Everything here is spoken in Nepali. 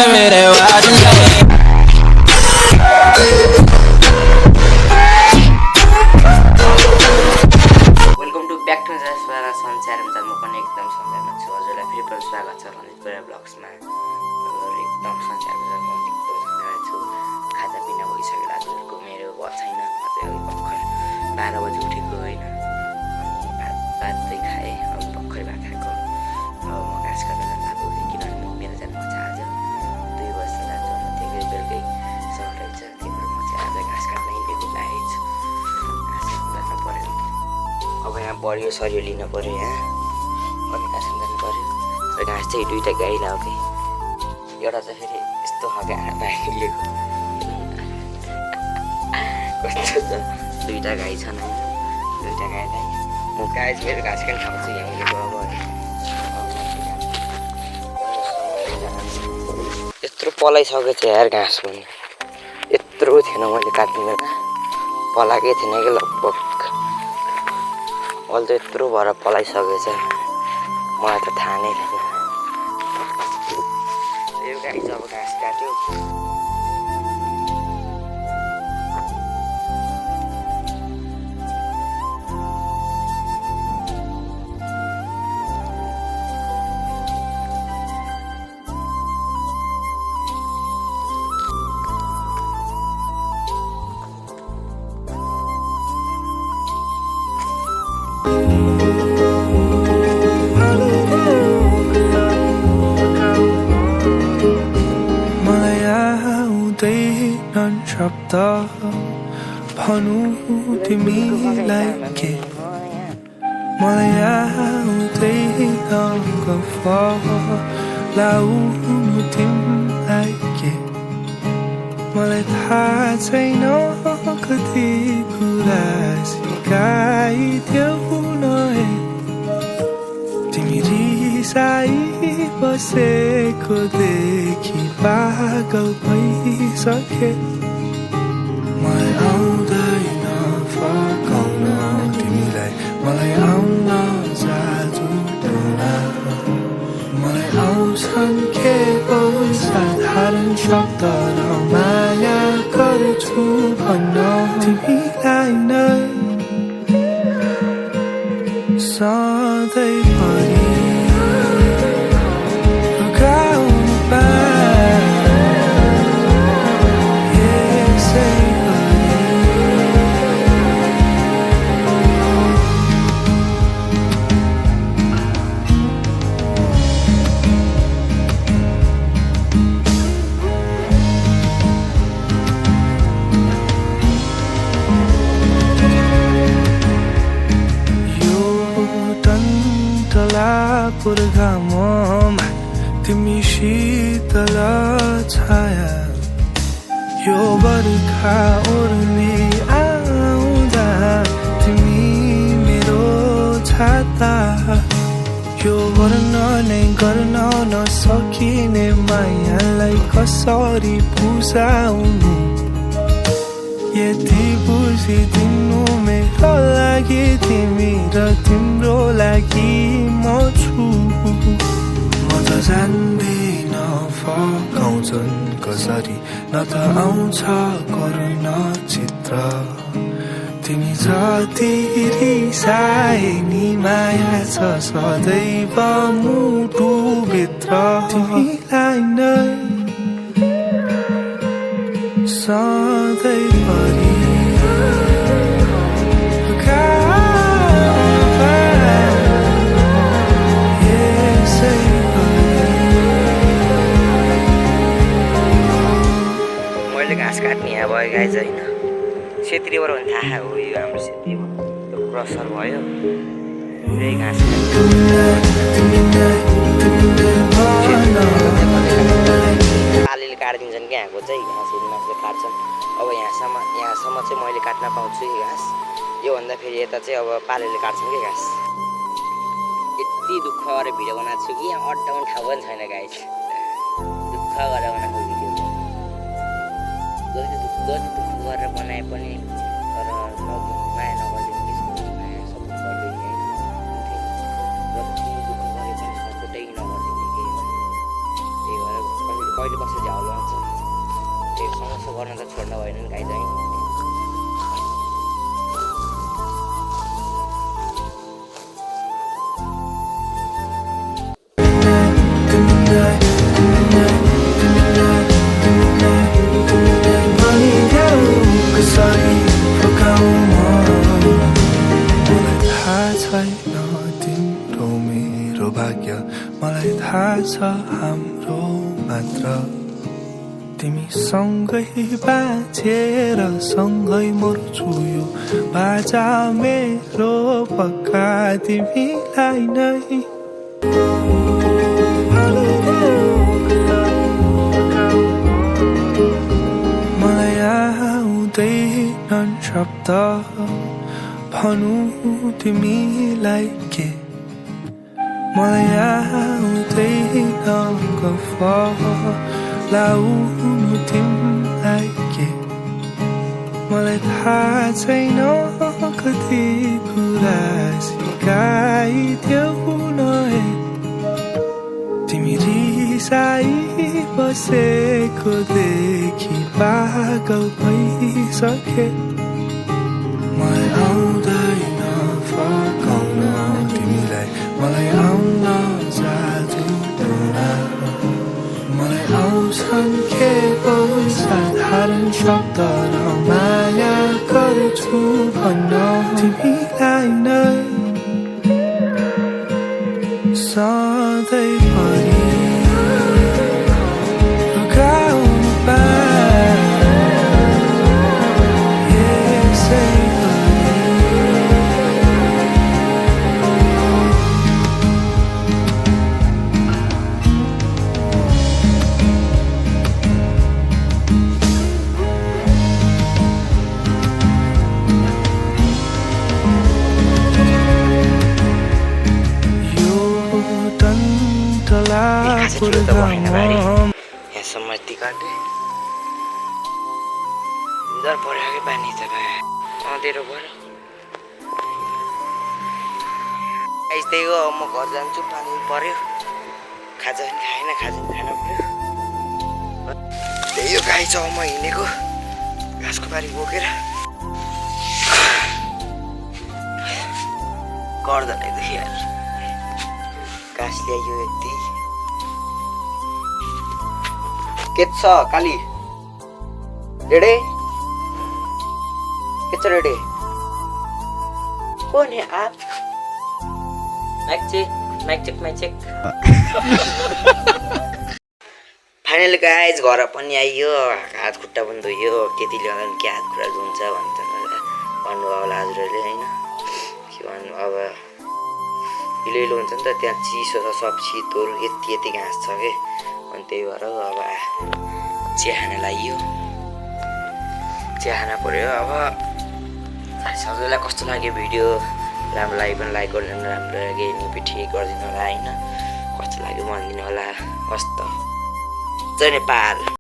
मेरे वादे वेलकम टु ब्याक टु जसवारा संसारमा म पनि एकदम सन्चैमा छु हजुरलाई फेरि पनि स्वागत छ रनित कोइरा ब्लग्समा एकदम संसारमा म एकदम सन्चैमा छु खाजापिना भइसक्यो हजुरको मेरो भयो छैन अझै अघि भर्खर 12 बजी उठेको होइन अनि भात चाहिँ खाएँ अब भर्खर भात खाएको अब म घाँस काट्न जान लाग्यो किनभने मेरो जान म चाहिँ आज 2 वर्ष जान्छु अनि त्यही बेलुकै सर्ट रहेछ त्यही भएर म चाहिँ आज घाँस काट्नै बेलुका लागेको छु घाँस काट्न पऱ्यो अब यहाँ बढियो सरियो लिनु पऱ्यो यहाँ अनि घाँस जानु पऱ्यो र घाँस चाहिँ 2टा गाई लाग्यो कि एउटा चाहिँ फेरि यस्तो खालको आँखा लिएको कस्तो छ 2टा गाई छन् होइन 2टा गाईलाई म गाई मेरो घाँस खान खाउँछु यहाँ उनीहरूको अब यत्रो पलाइसकेको छ यार घाँस पनि यत्रो थिएन मैले काट्ने बेला पलाएकै थिएन कि लगभग अहिले त यत्रो भएर पलाइसकेको छ मलाई त थाहा नै थिएन यो गाई चाहिँ अब घाँस काट्यो शब्द भनु तिमीलाई के मलाई आउँदैन गफ लाउनु तिमीलाई के मलाई थाहा छैन कति कुरा सिकाइदेऊ न तिमी रिसाइ बसेको देखि पागल भइसके मलाई आउँदैन फकाउन तिमीलाई मलाई आउन जादु टोना मलाई आउँछन् केवल साधारण शब्द र माया गर्छु भन्न तिमीलाई नै सधैँभरि पुर्खाममा तिमी शीतल छाया यो बर्खा ओर्ली आउँदा तिमी मेरो छाता यो वर्णनै गर्न नसकिने मायालाई कसरी बुझाउनु यति बुझिदिनु मेरो लागि तिमी र तिम्रो लागि म छु म त जान्दिन फकाउँछन् कसरी न त आउँछ करुण चित्र तिमी जति रिसाए नि माया छ सदैव मुटुभित्र तिमीलाई नै सधैँभरि मैले घाँस काट्ने यहाँ भयो गाई चाहिँ होइन क्षेत्रीबाट भने थाहा हो यो हाम्रो क्षेत्री हो त्यो क्रसर भयो यही घाँस पालीले काटिदिन्छन् क्या यहाँको चाहिँ घाँस मान्छेले काट्छन् अब यहाँसम्म चाहिँ मैले काट्न पाउँछु यो घाँस योभन्दा फेरि यता चाहिँ अब पालीले काट्छन् कि घाँस यति दुःख गरेर भिडियो बनाएको छु कि यहाँ अड्डाउने ठाउँ पनि छैन गाइस दुःख गरेर बनाएको भिडियो जति दुःख गरेर बनाए पनि तर माया नगरिदिनु त्यसको माया सपोर्ट गरिदिने होइन जति दुःख गरे पनि सपोर्टै नगरिदिने केही त्यही भएर कहिले कसरी झ्याउलो हुन्छ त्यो समस्या गर्न त छोड्न भएन नि गाई चाहिँ तिम्रो मेरो भाग्य मलाई थाहा छ हाम्रो मात्र तिमी सँगै बाँचेर सँगै मर्छु यो बाजा मेरो पक्का तिमीलाई नै मलाई आउँदैनन् शब्द भनु तिमीलाई के मलाई आउँदैन गफ लाउनु तिमीलाई के मलाई थाहा छैन कति कुरा सिकाइदेऊ न तिमी रिसाई बसेको देखि पागल भइसके मलाई आउँदैन फकाउन तिमीलाई मलाई आउन जादु मलाई आउँछन् केवल साधारण शब्द र माया गर्छु भन्न तिमीलाई नै सधैँभरि यहाँसम्म यति काटे उधार पऱ्यो कि पानी त अँधेरो पऱ्यो त्यही हो म घर जान्छु पानी पऱ्यो खाजा पनि खाएन खाजा पनि खान पऱ्यो त्यही हो गाई छ म हिँडेको घाँसको बारी बोकेर गर्दा नै देखिहाल्छ घाँस ल्याइयो यति के छ काली रेडे के छ रेडे कोण आहे आप माइक चेक फाइनल गाइज घर पनि आइयो हात खुट्टा पनि धोइयो केटी ल्याउँदा पनि के हात खुट्टा धुन्छ भन्छ भन्नुभयो होला हजुरहरूले होइन के भन्नु अब हिलो हुन्छ नि त त्यहाँ चिसो छ सब शीतहरू यति घाँस छ कि अनि त्यही भएर अब चिया खान लागियो चिया खान पऱ्यो अब सबैलाई कस्तो लाग्यो भिडियो राम्रो लाग्यो भने लाइक गरिदिनु राम्रो लाग्यो नि ठिक गरिदिनु होला होइन कस्तो लाग्यो भनिदिनु होला हस् त जय नेपाल।